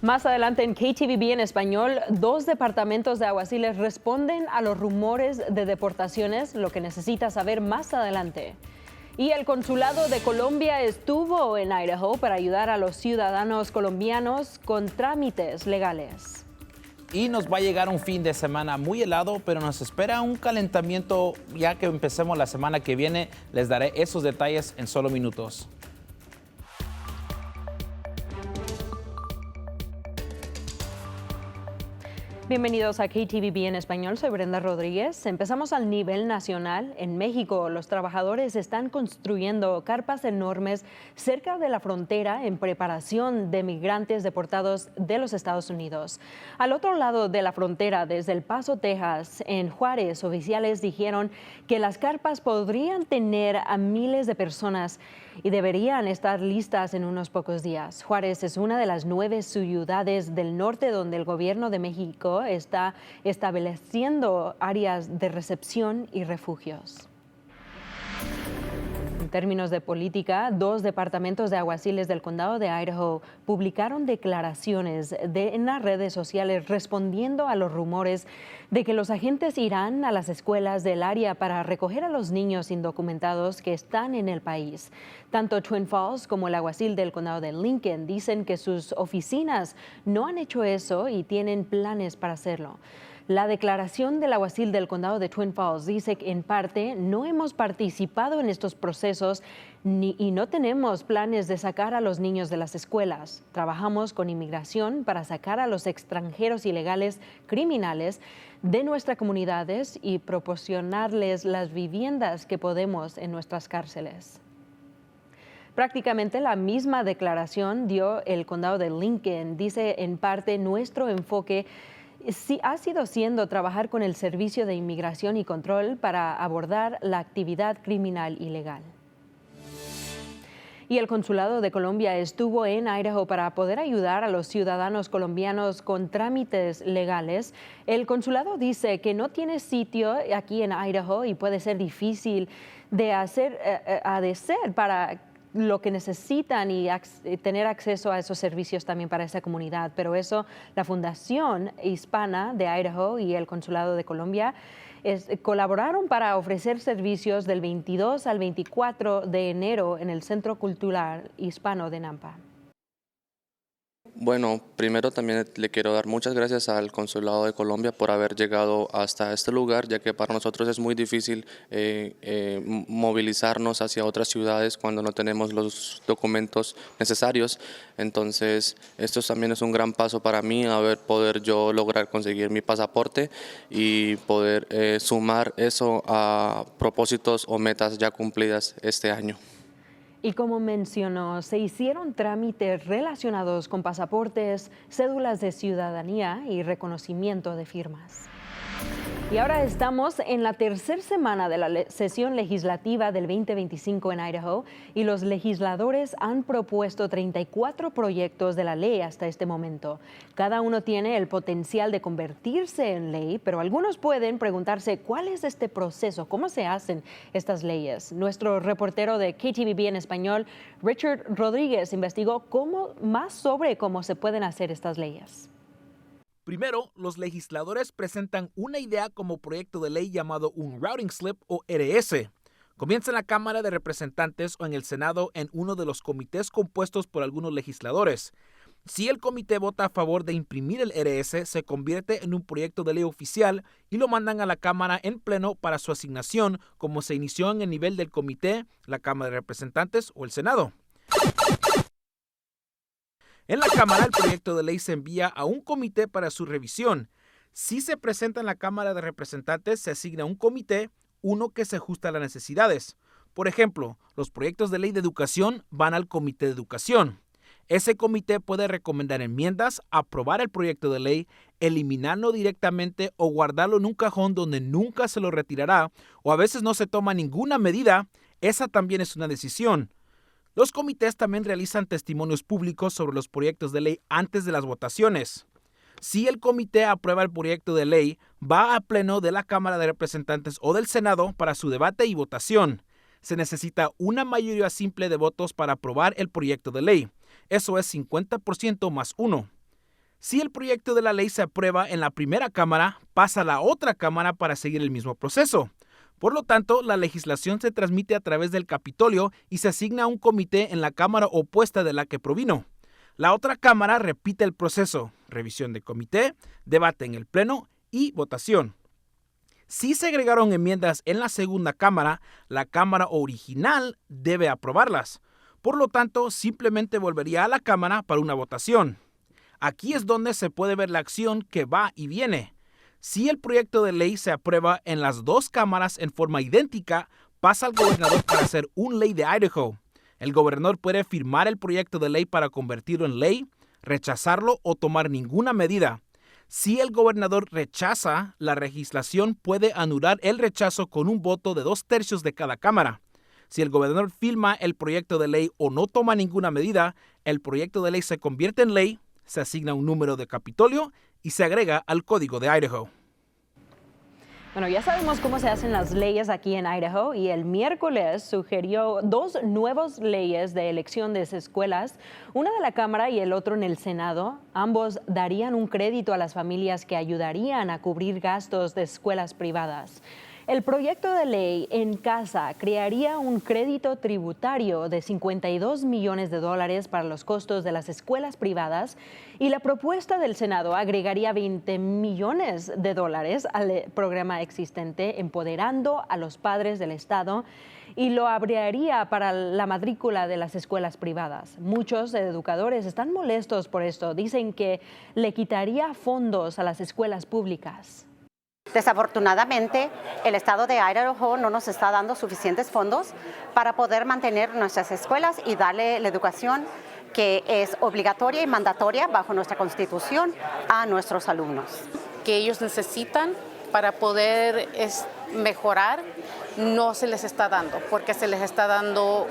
Más adelante en KTVB en español, 2 departamentos de alguaciles responden a los rumores de deportaciones, lo que necesita saber más adelante. Y el Consulado de Colombia estuvo en Idaho para ayudar a los ciudadanos colombianos con trámites legales. Y nos va a llegar un fin de semana muy helado, pero nos espera un calentamiento ya que empecemos la semana que viene. Les daré esos detalles en solo minutos. Bienvenidos a KTVB en español, soy Brenda Rodríguez. Empezamos al nivel nacional. En México, los trabajadores están construyendo carpas enormes cerca de la frontera en preparación de migrantes deportados de los Estados Unidos. Al otro lado de la frontera, desde El Paso, Texas, en Juárez, oficiales dijeron que las carpas podrían tener a miles de personas y deberían estar listas en unos pocos días. Juárez es una de las 9 ciudades del norte donde el gobierno de México está estableciendo áreas de recepción y refugios. En términos de política, 2 departamentos de alguaciles del condado de Idaho publicaron declaraciones en las redes sociales respondiendo a los rumores de que los agentes irán a las escuelas del área para recoger a los niños indocumentados que están en el país. Tanto Twin Falls como el alguacil del condado de Lincoln dicen que sus oficinas no han hecho eso y tienen planes para hacerlo. La declaración del alguacil del condado de Twin Falls dice que en parte no hemos participado en estos procesos y no tenemos planes de sacar a los niños de las escuelas. Trabajamos con inmigración para sacar a los extranjeros ilegales criminales de nuestras comunidades y proporcionarles las viviendas que podemos en nuestras cárceles. Prácticamente la misma declaración dio el condado de Lincoln. Dice en parte nuestro enfoque sí ha sido trabajar con el Servicio de Inmigración y Control para abordar la actividad criminal ilegal. Y el Consulado de Colombia estuvo en Idaho para poder ayudar a los ciudadanos colombianos con trámites legales. El consulado dice que no tiene sitio aquí en Idaho y puede ser difícil de ser para lo que necesitan y tener acceso a esos servicios también para esa comunidad. Pero eso, la Fundación Hispana de Idaho y el Consulado de Colombia colaboraron para ofrecer servicios del 22 al 24 de enero en el Centro Cultural Hispano de Nampa. Bueno, primero también le quiero dar muchas gracias al Consulado de Colombia por haber llegado hasta este lugar, ya que para nosotros es muy difícil movilizarnos hacia otras ciudades cuando no tenemos los documentos necesarios. Entonces, esto también es un gran paso para mí, poder yo lograr conseguir mi pasaporte y poder sumar eso a propósitos o metas ya cumplidas este año. Y como mencionó, se hicieron trámites relacionados con pasaportes, cédulas de ciudadanía y reconocimiento de firmas. Y ahora estamos en la tercera semana de la sesión legislativa del 2025 en Idaho y los legisladores han propuesto 34 proyectos de la ley hasta este momento. Cada uno tiene el potencial de convertirse en ley, pero algunos pueden preguntarse cuál es este proceso, cómo se hacen estas leyes. Nuestro reportero de KTVB en español, Richard Rodríguez, investigó más sobre cómo se pueden hacer estas leyes. Primero, los legisladores presentan una idea como proyecto de ley llamado un Routing Slip o RS. Comienza en la Cámara de Representantes o en el Senado en uno de los comités compuestos por algunos legisladores. Si el comité vota a favor de imprimir el RS, se convierte en un proyecto de ley oficial y lo mandan a la Cámara en pleno para su asignación, como se inició en el nivel del comité, la Cámara de Representantes o el Senado. En la Cámara, el proyecto de ley se envía a un comité para su revisión. Si se presenta en la Cámara de Representantes, se asigna un comité, uno que se ajusta a las necesidades. Por ejemplo, los proyectos de ley de educación van al Comité de Educación. Ese comité puede recomendar enmiendas, aprobar el proyecto de ley, eliminarlo directamente o guardarlo en un cajón donde nunca se lo retirará, o a veces no se toma ninguna medida. Esa también es una decisión. Los comités también realizan testimonios públicos sobre los proyectos de ley antes de las votaciones. Si el comité aprueba el proyecto de ley, va a pleno de la Cámara de Representantes o del Senado para su debate y votación. Se necesita una mayoría simple de votos para aprobar el proyecto de ley. Eso es 50% más 1. Si el proyecto de la ley se aprueba en la primera cámara, pasa a la otra cámara para seguir el mismo proceso. Por lo tanto, la legislación se transmite a través del Capitolio y se asigna a un comité en la cámara opuesta de la que provino. La otra cámara repite el proceso: revisión de comité, debate en el pleno y votación. Si se agregaron enmiendas en la segunda cámara, la cámara original debe aprobarlas. Por lo tanto, simplemente volvería a la cámara para una votación. Aquí es donde se puede ver la acción que va y viene. Si el proyecto de ley se aprueba en las dos cámaras en forma idéntica, pasa al gobernador para hacer una ley de Idaho. El gobernador puede firmar el proyecto de ley para convertirlo en ley, rechazarlo o tomar ninguna medida. Si el gobernador rechaza la legislación, puede anular el rechazo con un voto de 2/3 de cada cámara. Si el gobernador firma el proyecto de ley o no toma ninguna medida, el proyecto de ley se convierte en ley, se asigna un número de Capitolio y se agrega al Código de Idaho. Bueno, ya sabemos cómo se hacen las leyes aquí en Idaho y el miércoles sugirió 2 nuevas leyes de elección de escuelas, una de la Cámara y el otro en el Senado. Ambos darían un crédito a las familias que ayudarían a cubrir gastos de escuelas privadas. El proyecto de ley en casa crearía un crédito tributario de $52 millones para los costos de las escuelas privadas y la propuesta del Senado agregaría $20 millones al programa existente, empoderando a los padres del estado y lo abriría para la matrícula de las escuelas privadas. Muchos educadores están molestos por esto, dicen que le quitaría fondos a las escuelas públicas. Desafortunadamente, el estado de Idaho no nos está dando suficientes fondos para poder mantener nuestras escuelas y darle la educación que es obligatoria y mandatoria bajo nuestra Constitución a nuestros alumnos. Que ellos necesitan para poder mejorar, no se les está dando, porque se les está dando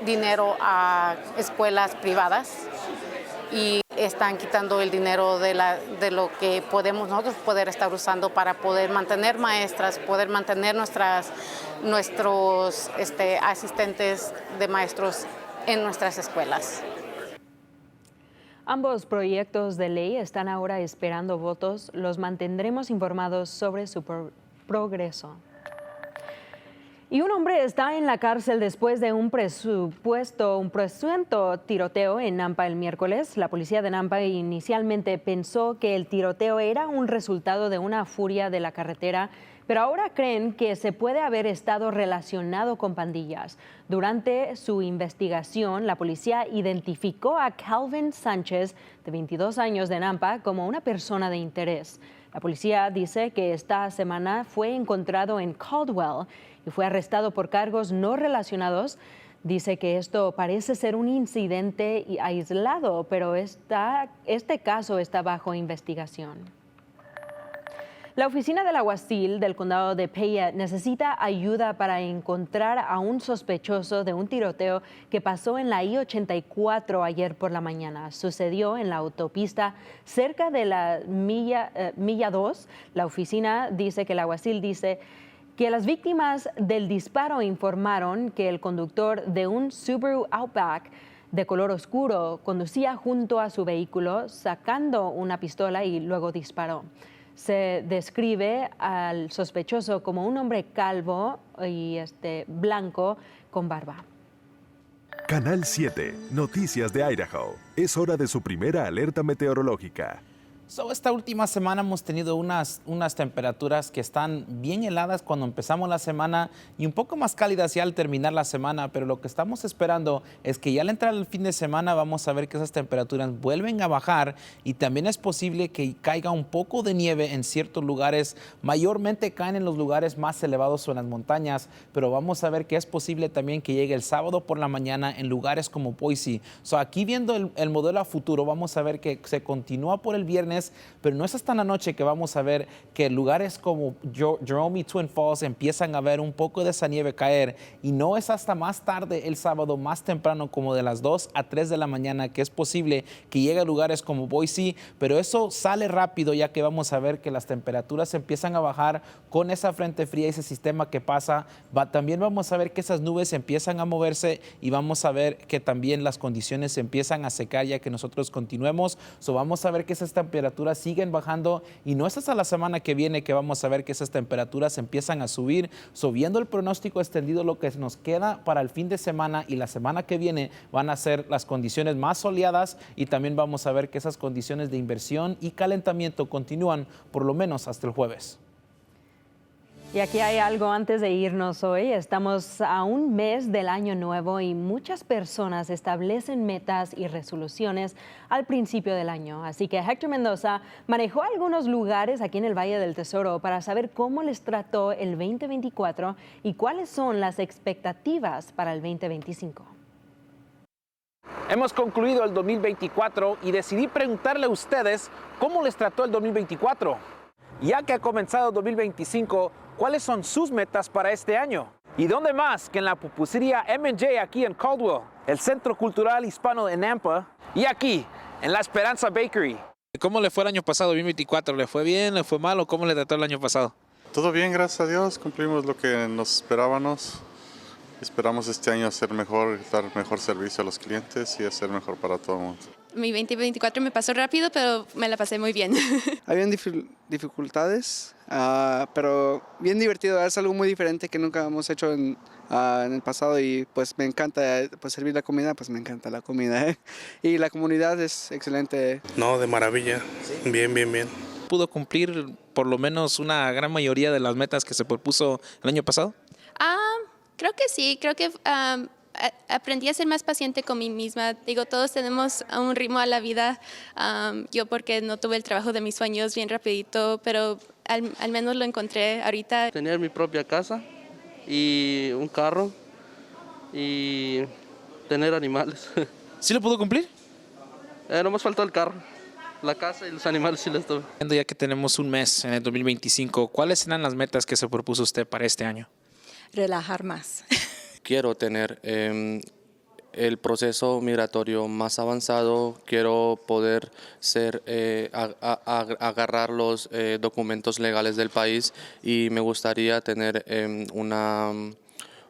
dinero a escuelas privadas y están quitando el dinero de lo que podemos nosotros poder estar usando para poder mantener maestras, poder mantener nuestros asistentes de maestros en nuestras escuelas. Ambos proyectos de ley están ahora esperando votos. Los mantendremos informados sobre su progreso. Y un hombre está en la cárcel después de un presunto tiroteo en Nampa el miércoles. La policía de Nampa inicialmente pensó que el tiroteo era un resultado de una furia de la carretera, pero ahora creen que se puede haber estado relacionado con pandillas. Durante su investigación, la policía identificó a Calvin Sánchez, de 22 años, de Nampa, como una persona de interés. La policía dice que esta semana fue encontrado en Caldwell y fue arrestado por cargos no relacionados. Dice que esto parece ser un incidente aislado, pero este caso está bajo investigación. La oficina del alguacil del condado de Payette necesita ayuda para encontrar a un sospechoso de un tiroteo que pasó en la I-84 ayer por la mañana. Sucedió en la autopista cerca de la milla 2. La oficina dice que el alguacil dice que las víctimas del disparo informaron que el conductor de un Subaru Outback de color oscuro conducía junto a su vehículo sacando una pistola y luego disparó. Se describe al sospechoso como un hombre calvo y blanco con barba. Canal 7, Noticias de Idaho. Es hora de su primera alerta meteorológica. Esta última semana hemos tenido unas temperaturas que están bien heladas cuando empezamos la semana y un poco más cálidas ya al terminar la semana, pero lo que estamos esperando es que ya al entrar el fin de semana vamos a ver que esas temperaturas vuelven a bajar y también es posible que caiga un poco de nieve en ciertos lugares. Mayormente caen en los lugares más elevados o en las montañas, pero vamos a ver que es posible también que llegue el sábado por la mañana en lugares como Boise. Aquí viendo el modelo a futuro, vamos a ver que se continúa por el viernes viernes, pero no es hasta la noche que vamos a ver que lugares como Jerome y Twin Falls empiezan a ver un poco de esa nieve caer, y no es hasta más tarde el sábado, más temprano, como de las 2 a 3 de la mañana, que es posible que llegue a lugares como Boise, pero eso sale rápido ya que vamos a ver que las temperaturas empiezan a bajar con esa frente fría y ese sistema que pasa. También vamos a ver que esas nubes empiezan a moverse y vamos a ver que también las condiciones se empiezan a secar ya que nosotros continuemos. Vamos a ver que esas temperaturas siguen bajando, y no es hasta la semana que viene que vamos a ver que esas temperaturas empiezan a subir. Viendo el pronóstico extendido, lo que nos queda para el fin de semana y la semana que viene van a ser las condiciones más soleadas, y también vamos a ver que esas condiciones de inversión y calentamiento continúan por lo menos hasta el jueves. Y aquí hay algo antes de irnos hoy. Estamos a un mes del año nuevo y muchas personas establecen metas y resoluciones al principio del año. Así que Héctor Mendoza manejó algunos lugares aquí en el Valle del Tesoro para saber cómo les trató el 2024 y cuáles son las expectativas para el 2025. Hemos concluido el 2024 y decidí preguntarle a ustedes cómo les trató el 2024. Ya que ha comenzado el 2025, ¿cuáles son sus metas para este año? ¿Y dónde más que en la pupusería M&J aquí en Caldwell, el Centro Cultural Hispano de Nampa, y aquí en La Esperanza Bakery? ¿Cómo le fue el año pasado, 2024? ¿Le fue bien, le fue mal o cómo le trató el año pasado? Todo bien, gracias a Dios. Cumplimos lo que nos esperábamos. Esperamos este año hacer mejor, dar mejor servicio a los clientes y hacer mejor para todo el mundo. Mi 2024 me pasó rápido, pero me la pasé muy bien. Habían dificultades, pero bien divertido. Es algo muy diferente que nunca hemos hecho en el pasado, y pues me encanta pues, servir la comida, pues me encanta la comida. Y la comunidad es excelente. No, de maravilla. ¿Sí? Bien. ¿Pudo cumplir por lo menos una gran mayoría de las metas que se propuso el año pasado? Creo que sí, creo que aprendí a ser más paciente con mí misma. Digo, todos tenemos un ritmo a la vida. Yo porque no tuve el trabajo de mis sueños bien rapidito, pero al menos lo encontré ahorita. Tener mi propia casa y un carro y tener animales. ¿Sí lo pudo cumplir? Nomás faltó el carro. La casa y los animales sí los tuve. Ya que tenemos un mes en el 2025, ¿cuáles serán las metas que se propuso usted para este año? Relajar más. Quiero tener el proceso migratorio más avanzado, quiero poder agarrar los documentos legales del país, y me gustaría tener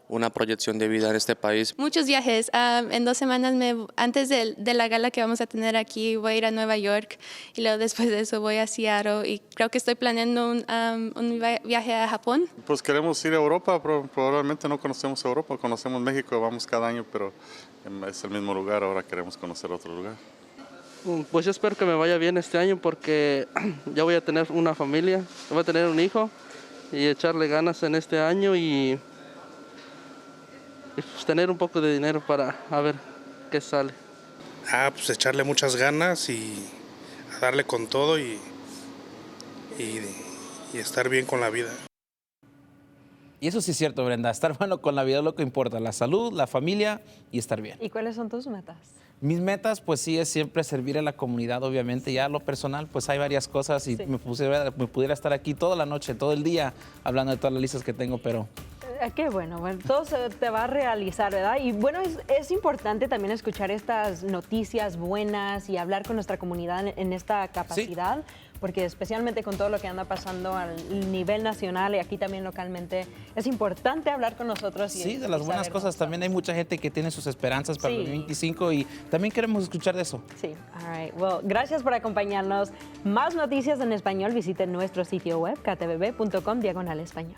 una proyección de vida en este país. Muchos viajes. En 2 semanas, antes de la gala que vamos a tener aquí, voy a ir a Nueva York, y luego después de eso voy a Seattle, y creo que estoy planeando un viaje a Japón. Pues queremos ir a Europa, probablemente no conocemos Europa, conocemos México, vamos cada año, pero es el mismo lugar, ahora queremos conocer otro lugar. Pues yo espero que me vaya bien este año, porque ya voy a tener una familia, voy a tener un hijo, y echarle ganas en este año y pues tener un poco de dinero para a ver qué sale. Pues echarle muchas ganas y a darle con todo y estar bien con la vida. Y eso sí es cierto, Brenda, estar bueno con la vida es lo que importa, la salud, la familia y estar bien. ¿Y cuáles son tus metas? Mis metas, pues sí, es siempre servir a la comunidad, obviamente. Ya a lo personal, pues hay varias cosas, y sí, me pudiera estar aquí toda la noche, todo el día, hablando de todas las listas que tengo, pero... Qué bueno, todo se te va a realizar, ¿verdad? Y bueno, es importante también escuchar estas noticias buenas y hablar con nuestra comunidad en esta capacidad, sí, porque especialmente con todo lo que anda pasando al nivel nacional y aquí también localmente, es importante hablar con nosotros. Sí, de las buenas cosas. También hay mucha gente que tiene sus esperanzas para el 2025 y también queremos escuchar de eso. Sí, all right. Well, gracias por acompañarnos. Más noticias en español, visiten nuestro sitio web, ktvb.com/español.